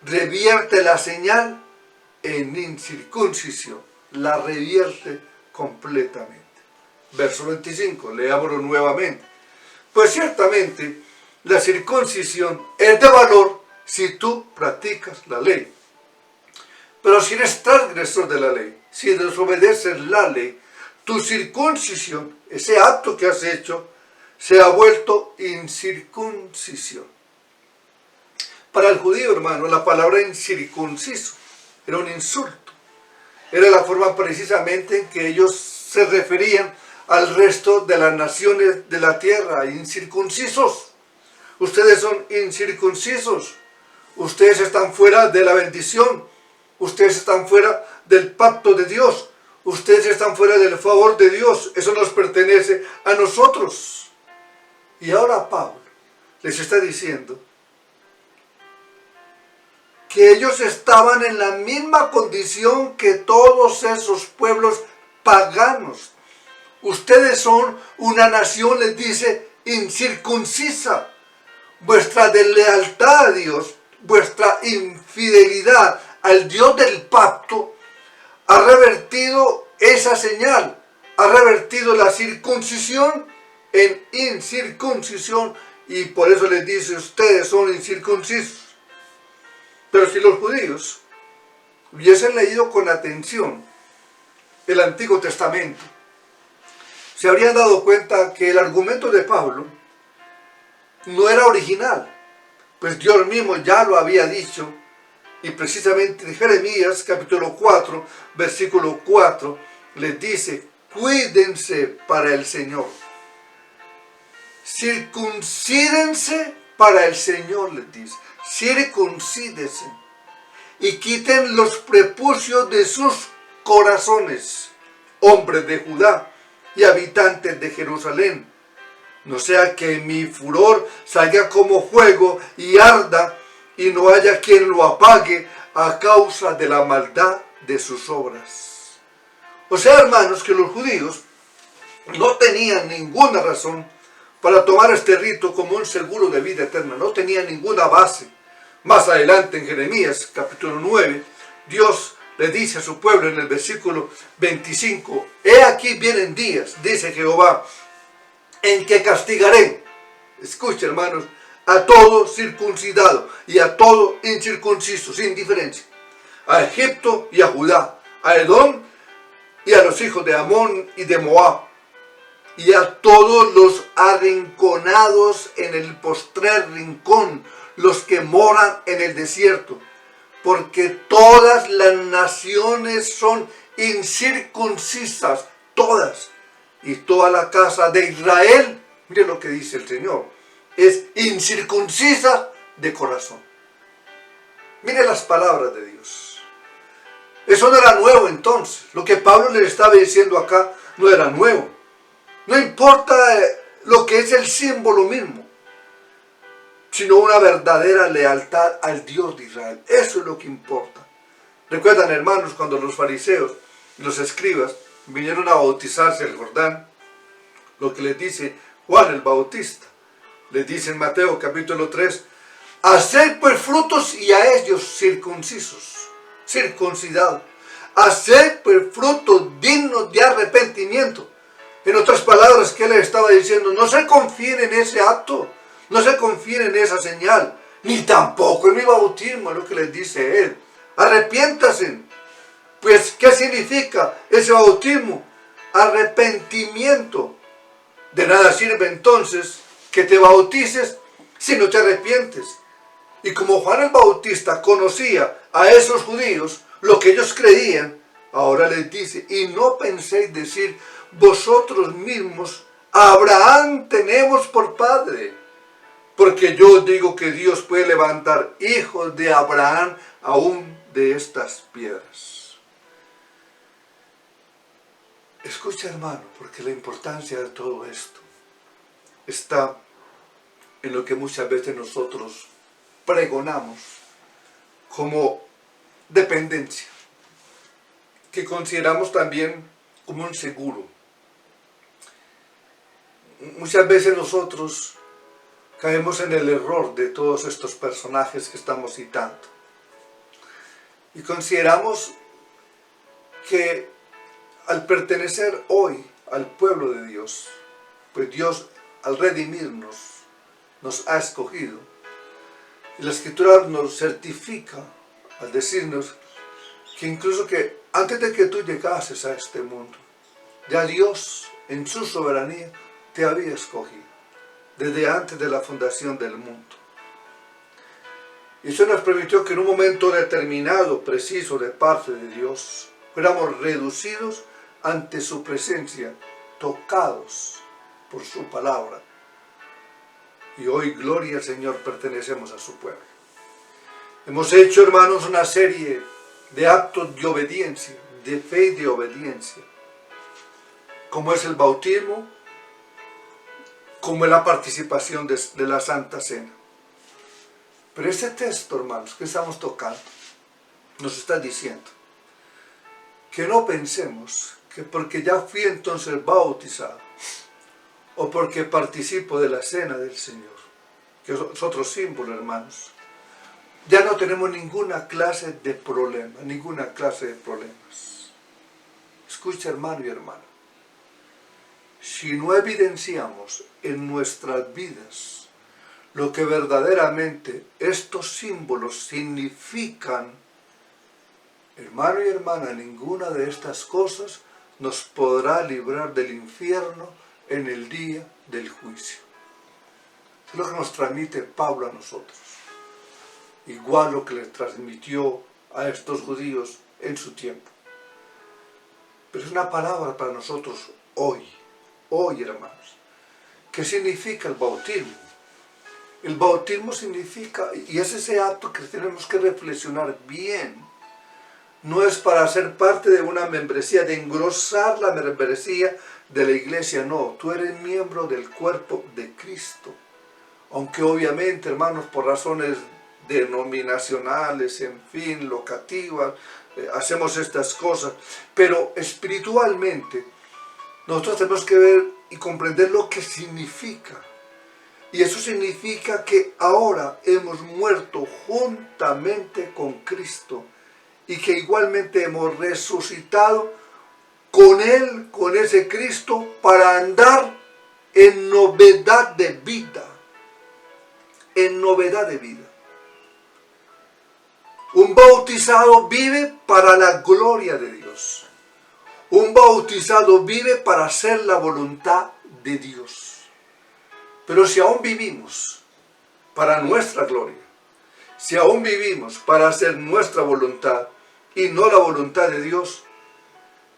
revierte la señal en incircuncisión. La revierte completamente. Verso 25, leámoslo nuevamente. Pues ciertamente la circuncisión es de valor si tú practicas la ley. Pero si eres transgresor de la ley, si desobedeces la ley, tu circuncisión, ese acto que has hecho, se ha vuelto incircuncisión. Para el judío, hermano, la palabra incircunciso era un insulto. Era la forma precisamente en que ellos se referían al resto de las naciones de la tierra, incircuncisos. Ustedes son incircuncisos. Ustedes están fuera de la bendición. Ustedes están fuera del pacto de Dios. Ustedes están fuera del favor de Dios. Eso nos pertenece a nosotros. Y ahora Pablo les está diciendo que ellos estaban en la misma condición que todos esos pueblos paganos. Ustedes son una nación, les dice, incircuncisa. Vuestra deslealtad a Dios, vuestra infidelidad al Dios del pacto, ha revertido esa señal, ha revertido la circuncisión en incircuncisión, y por eso les dice, ustedes son incircuncisos. Pero si los judíos hubiesen leído con atención el Antiguo Testamento, se habrían dado cuenta que el argumento de Pablo no era original, pues Dios mismo ya lo había dicho, y precisamente en Jeremías capítulo 4, versículo 4, les dice: cuídense para el Señor, circuncídense para el Señor, les dice, circuncídense, y quiten los prepucios de sus corazones, hombres de Judá y habitantes de Jerusalén, no sea que mi furor salga como fuego y arda, y no haya quien lo apague a causa de la maldad de sus obras. O sea, hermanos, que los judíos no tenían ninguna razón para tomar este rito como un seguro de vida eterna, no tenían ninguna base. Más adelante en Jeremías capítulo 9, Dios le dice a su pueblo en el versículo 25: he aquí vienen días, dice Jehová, en que castigaré, escucha hermanos, a todo circuncidado y a todo incircunciso, sin diferencia, a Egipto y a Judá, a Edom y a los hijos de Amón y de Moab, y a todos los arrinconados en el postrer rincón, los que moran en el desierto, porque todas las naciones son incircuncisas, todas, y toda la casa de Israel, mire lo que dice el Señor, es incircuncisa de corazón. Mire las palabras de Dios. Eso no era nuevo entonces. Lo que Pablo le estaba diciendo acá no era nuevo. No importa lo que es el símbolo mismo, sino una verdadera lealtad al Dios de Israel. Eso es lo que importa. Recuerdan, hermanos, cuando los fariseos y los escribas vinieron a bautizarse el Jordán, lo que les dice Juan el Bautista. Les dice en Mateo capítulo 3: haced pues frutos y a ellos circuncisos, circuncidados. Haced pues frutos dignos de arrepentimiento. En otras palabras, ¿qué le estaba diciendo? No se confíen en ese acto, no se confíen en esa señal, ni tampoco en mi bautismo, es lo que les dice él. Arrepiéntanse. Pues, ¿qué significa ese bautismo? Arrepentimiento. De nada sirve entonces que te bautices si no te arrepientes. Y como Juan el Bautista conocía a esos judíos, lo que ellos creían, ahora les dice: y no penséis decir vosotros mismos: Abraham tenemos por padre. Porque yo os digo que Dios puede levantar hijos de Abraham aún de estas piedras. Escucha, hermano, porque la importancia de todo esto está en lo que muchas veces nosotros pregonamos como dependencia, que consideramos también como un seguro. Muchas veces nosotros caemos en el error de todos estos personajes que estamos citando y consideramos que al pertenecer hoy al pueblo de Dios, pues Dios al redimirnos nos ha escogido, y la Escritura nos certifica al decirnos que incluso que antes de que tú llegases a este mundo, ya Dios en su soberanía te había escogido desde antes de la fundación del mundo. Y eso nos permitió que en un momento determinado, preciso de parte de Dios, fuéramos reducidos ante su presencia, tocados por su palabra. Y hoy, gloria al Señor, pertenecemos a su pueblo. Hemos hecho, hermanos, una serie de actos de obediencia, de fe y de obediencia, como es el bautismo, como es la participación de la Santa Cena. Pero este texto, hermanos, que estamos tocando, nos está diciendo que no pensemos que porque ya fui entonces bautizado, o porque participo de la cena del Señor, que es otro símbolo, hermanos, ya no tenemos ninguna clase de problema, ninguna clase de problemas. Escucha, hermano y hermana, si no evidenciamos en nuestras vidas lo que verdaderamente estos símbolos significan, hermano y hermana, ninguna de estas cosas nos podrá librar del infierno en el día del juicio. Es lo que nos transmite Pablo a nosotros. Igual lo que les transmitió a estos judíos en su tiempo. Pero es una palabra para nosotros hoy, hermanos. ¿Qué significa el bautismo? El bautismo significa, y es ese acto que tenemos que reflexionar bien. No es para ser parte de una membresía, de engrosar la membresía de la iglesia, no. Tú eres miembro del cuerpo de Cristo. Aunque obviamente, hermanos, por razones denominacionales, en fin, locativas, hacemos estas cosas. Pero espiritualmente, nosotros tenemos que ver y comprender lo que significa. Y eso significa que ahora hemos muerto juntamente con Cristo y que igualmente hemos resucitado con Él, con ese Cristo, para andar en novedad de vida. En novedad de vida. Un bautizado vive para la gloria de Dios. Un bautizado vive para hacer la voluntad de Dios. Pero si aún vivimos para nuestra gloria, si aún vivimos para hacer nuestra voluntad y no la voluntad de Dios,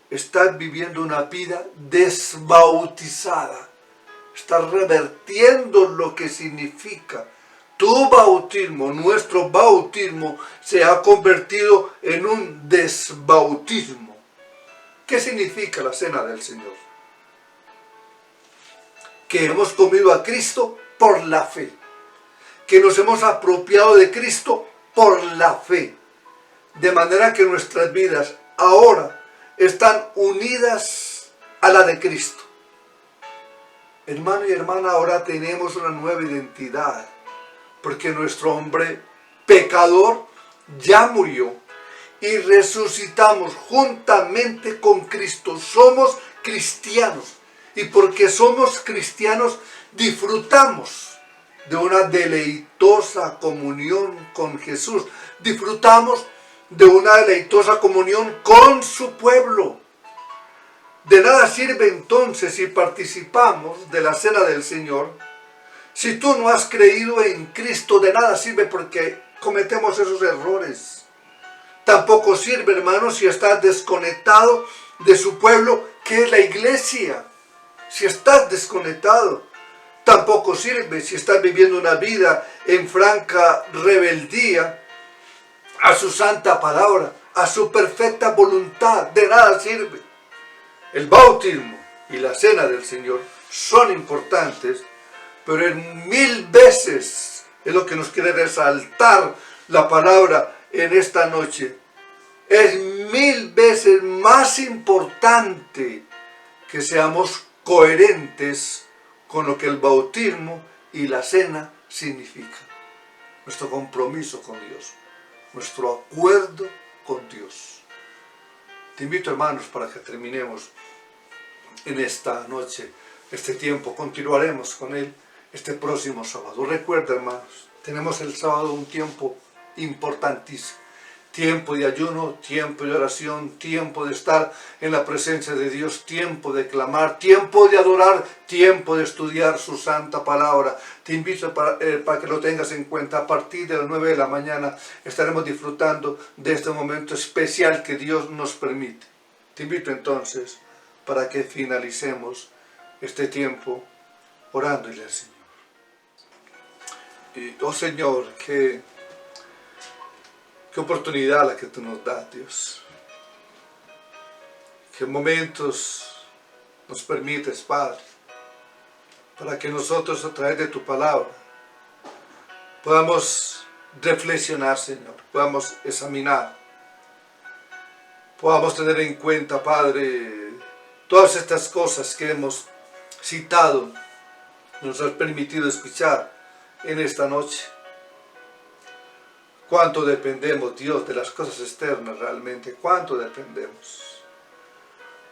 estás viviendo una vida desbautizada. Estás revertiendo lo que significa. Tu bautismo, nuestro bautismo, se ha convertido en un desbautismo. ¿Qué significa la cena del Señor? Que hemos comido a Cristo por la fe. Que nos hemos apropiado de Cristo por la fe. De manera que nuestras vidas ahora están unidas a la de Cristo. Hermano y hermana, ahora tenemos una nueva identidad. Porque nuestro hombre pecador ya murió. Y resucitamos juntamente con Cristo. Somos cristianos. Y porque somos cristianos, disfrutamos de una deleitosa comunión con Jesús. Disfrutamos de una deleitosa comunión con su pueblo. De nada sirve entonces si participamos de la cena del Señor. Si tú no has creído en Cristo, de nada sirve porque cometemos esos errores. Tampoco sirve, hermano, si estás desconectado de su pueblo, que es la iglesia. Si estás desconectado, tampoco sirve si estás viviendo una vida en franca rebeldía a su santa palabra, a su perfecta voluntad. De nada sirve. El bautismo y la cena del Señor son importantes, pero en 1000 veces es lo que nos quiere resaltar la palabra en esta noche. Es 1000 veces más importante que seamos coherentes con lo que el bautismo y la cena significan. Nuestro compromiso con Dios, nuestro acuerdo con Dios. Te invito, hermanos, para que terminemos en esta noche, este tiempo. Continuaremos con él este próximo sábado. Recuerda, hermanos, tenemos el sábado un tiempo importantísimo. Tiempo de ayuno, tiempo de oración, tiempo de estar en la presencia de Dios, tiempo de clamar, tiempo de adorar, tiempo de estudiar su santa palabra. Te invito para que lo tengas en cuenta. A partir de las 9 de la mañana estaremos disfrutando de este momento especial que Dios nos permite. Te invito entonces para que finalicemos este tiempo orándole al Señor. Y, oh Señor, qué oportunidad la que tú nos das, Dios. Qué momentos nos permites, Padre, para que nosotros a través de tu palabra podamos reflexionar, Señor, podamos examinar, podamos tener en cuenta, Padre, todas estas cosas que hemos citado, nos has permitido escuchar en esta noche. Cuánto dependemos, Dios, de las cosas externas realmente. Cuánto dependemos.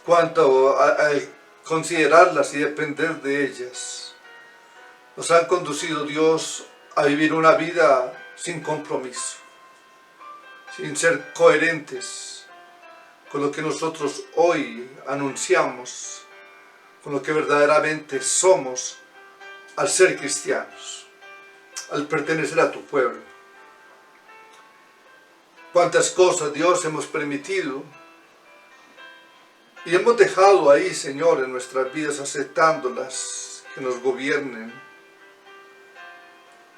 Cuánto al considerarlas y depender de ellas nos han conducido, Dios, a vivir una vida sin compromiso, sin ser coherentes con lo que nosotros hoy anunciamos, con lo que verdaderamente somos al ser cristianos, al pertenecer a tu pueblo. Cuántas cosas, Dios, hemos permitido y hemos dejado ahí, Señor, en nuestras vidas, aceptándolas, que nos gobiernen.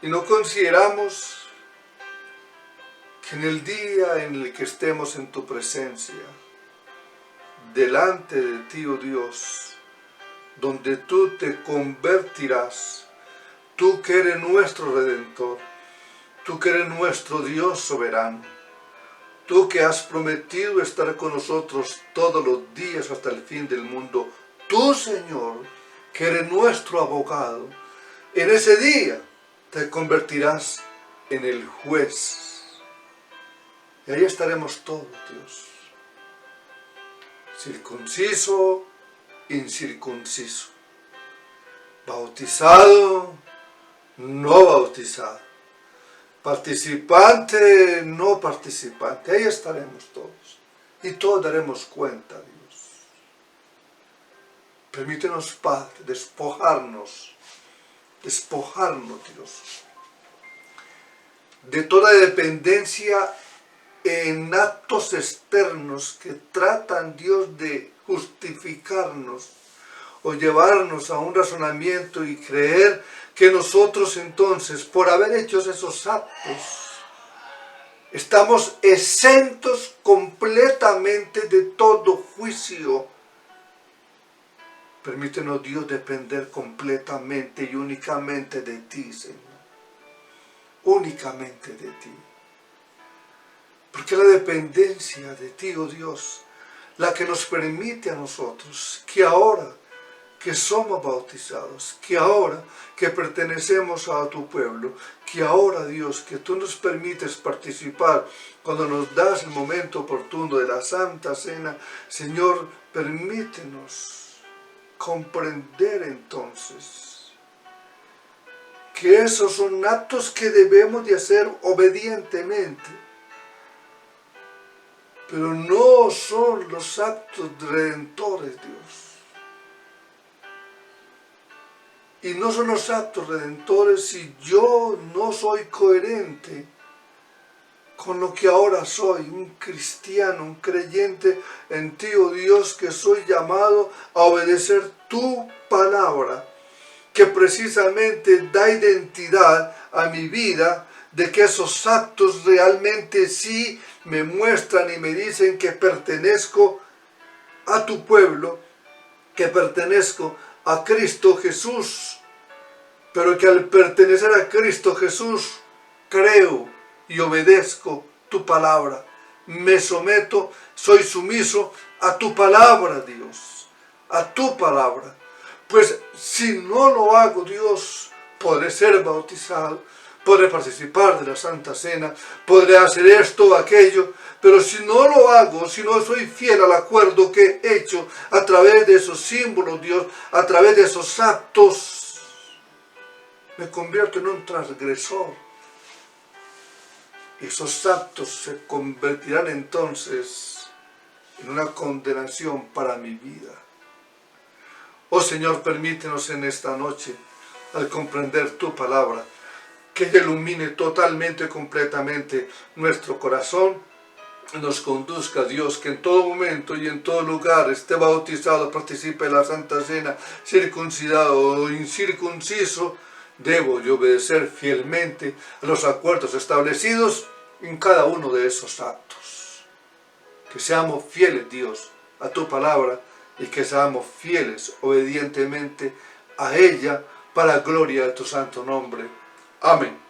Y no consideramos que en el día en el que estemos en tu presencia, delante de ti, oh Dios, donde tú te convertirás, tú que eres nuestro Redentor, tú que eres nuestro Dios soberano, tú que has prometido estar con nosotros todos los días hasta el fin del mundo, tú, Señor, que eres nuestro abogado, en ese día te convertirás en el juez. Y ahí estaremos todos, Dios, circunciso, incircunciso, bautizado, no bautizado, participante, no participante. Ahí estaremos todos y todos daremos cuenta, Dios. Permítenos, Padre, despojarnos, Dios, de toda dependencia en actos externos que tratan, Dios, de justificarnos o llevarnos a un razonamiento y creer que nosotros entonces, por haber hecho esos actos, estamos exentos completamente de todo juicio. Permítenos, Dios, depender completamente y únicamente de ti, Señor. Únicamente de ti. Porque la dependencia de ti, oh Dios, la que nos permite a nosotros que ahora que somos bautizados, que ahora que pertenecemos a tu pueblo, que ahora, Dios, que tú nos permites participar cuando nos das el momento oportuno de la Santa Cena, Señor, permítenos comprender entonces que esos son actos que debemos de hacer obedientemente, pero no son los actos redentores, Dios. Y no son los actos redentores si yo no soy coherente con lo que ahora soy, un cristiano, un creyente en ti, oh Dios, que soy llamado a obedecer tu palabra, que precisamente da identidad a mi vida, de que esos actos realmente sí me muestran y me dicen que pertenezco a tu pueblo, que pertenezco a Cristo Jesús, pero que al pertenecer a Cristo Jesús creo y obedezco tu palabra, me someto, soy sumiso a tu palabra, Dios, a tu palabra. Pues si no lo hago, Dios, podré ser bautizado, podré participar de la Santa Cena, podré hacer esto o aquello, pero si no lo hago, si no soy fiel al acuerdo que he hecho a través de esos símbolos, Dios, a través de esos actos, me convierto en un transgresor. Y esos actos se convertirán entonces en una condenación para mi vida. Oh Señor, permítenos en esta noche, al comprender tu palabra, que ella ilumine totalmente, completamente nuestro corazón, nos conduzca, Dios, que en todo momento y en todo lugar esté bautizado, participe de la Santa Cena, circuncidado o incircunciso, debo yo obedecer fielmente a los acuerdos establecidos en cada uno de esos actos. Que seamos fieles, Dios, a tu palabra y que seamos fieles obedientemente a ella para gloria de tu santo nombre. Amén.